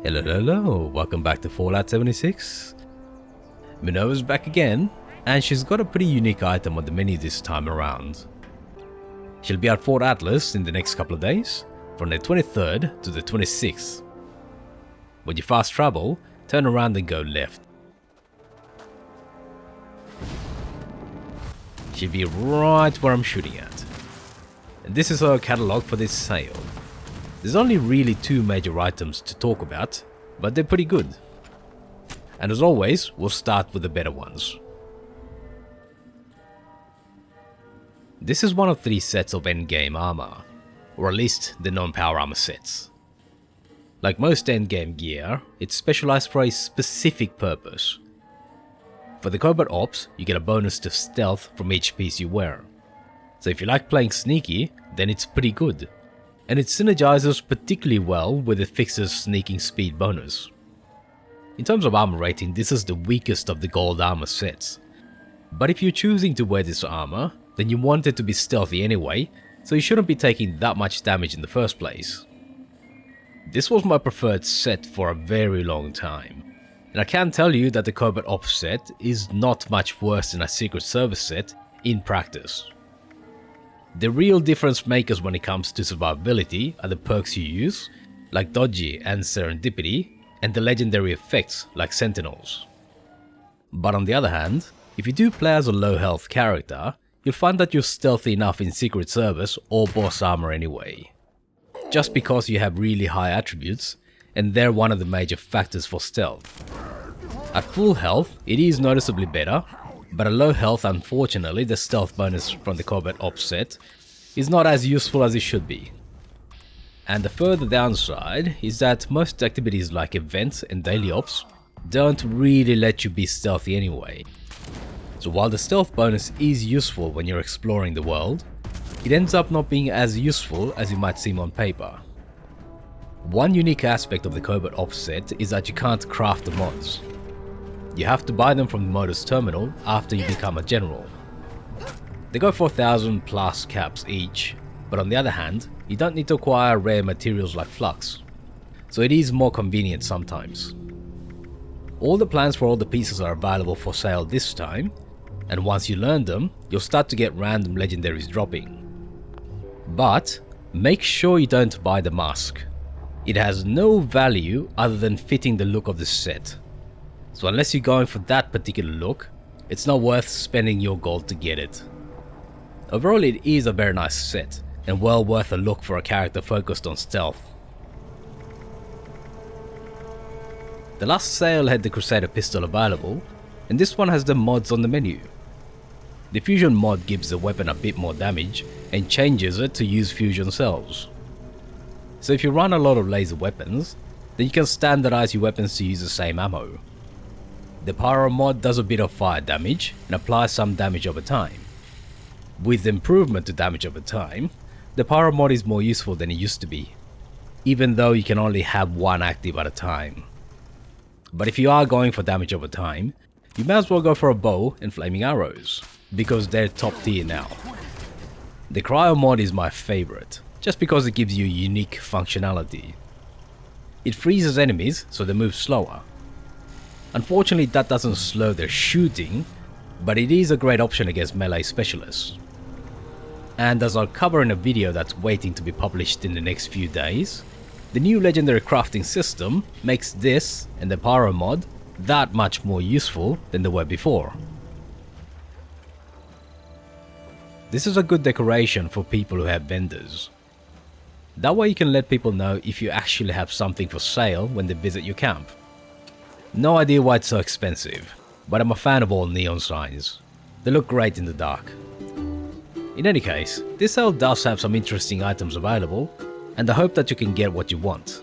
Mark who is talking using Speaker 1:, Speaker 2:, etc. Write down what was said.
Speaker 1: Hello, welcome back to Fallout 76. Minerva's back again, and she's got a pretty unique item on the menu this time around. She'll be at Fort Atlas in the next couple of days, from the 23rd to the 26th. When you fast travel, turn around and go left. She'll be right where I'm shooting at. And this is her catalogue for this sale. There's only really two major items to talk about, but they're pretty good. And as always, we'll start with the better ones. This is one of 3 sets of endgame armor, or at least the non-power armor sets. Like most endgame gear, it's specialized for a specific purpose. For the Covert Ops, you get a bonus to stealth from each piece you wear. So if you like playing sneaky, then it's pretty good. And it synergizes particularly well with the fixer's sneaking speed bonus. In terms of armor rating, this is the weakest of the gold armor sets. But if you're choosing to wear this armor, then you want it to be stealthy anyway, so you shouldn't be taking that much damage in the first place. This was my preferred set for a very long time, and I can tell you that the Covert Ops set is not much worse than a Secret Service set in practice. The real difference makers when it comes to survivability are the perks you use, like Dodgy and Serendipity, and the legendary effects like Sentinels. But on the other hand, if you do play as a low health character, you'll find that you're stealthy enough in Secret Service or boss armor anyway. Just because you have really high attributes, and they're one of the major factors for stealth. At full health, it is noticeably better, but at low health, unfortunately, the stealth bonus from the Covert Ops set is not as useful as it should be. And the further downside is that most activities like events and daily ops don't really let you be stealthy anyway. So while the stealth bonus is useful when you're exploring the world, it ends up not being as useful as it might seem on paper. One unique aspect of the Covert Ops set is that you can't craft the mods. You have to buy them from the modder's terminal after you become a general. They go for 1,000 plus caps each, but on the other hand, you don't need to acquire rare materials like flux, so it is more convenient sometimes. All the plans for all the pieces are available for sale this time, and once you learn them, you'll start to get random legendaries dropping. But make sure you don't buy the mask. It has no value other than fitting the look of the set. So unless you're going for that particular look, it's not worth spending your gold to get it. Overall, it is a very nice set, and well worth a look for a character focused on stealth. The last sale had the Crusader pistol available, and this one has the mods on the menu. The fusion mod gives the weapon a bit more damage and changes it to use fusion cells. So if you run a lot of laser weapons, then you can standardize your weapons to use the same ammo. The pyro mod does a bit of fire damage and applies some damage over time. With the improvement to damage over time, the pyro mod is more useful than it used to be, even though you can only have one active at a time. But if you are going for damage over time, you may as well go for a bow and flaming arrows, because they're top tier now. The cryo mod is my favorite, just because it gives you unique functionality. It freezes enemies so they move slower. Unfortunately, that doesn't slow their shooting, but it is a great option against melee specialists. And as I'll cover in a video that's waiting to be published in the next few days, the new legendary crafting system makes this and the pyro mod that much more useful than they were before. This is a good decoration for people who have vendors. That way you can let people know if you actually have something for sale when they visit your camp. No idea why it's so expensive, but I'm a fan of all neon signs. They look great in the dark. In any case, this sale does have some interesting items available, and I hope that you can get what you want.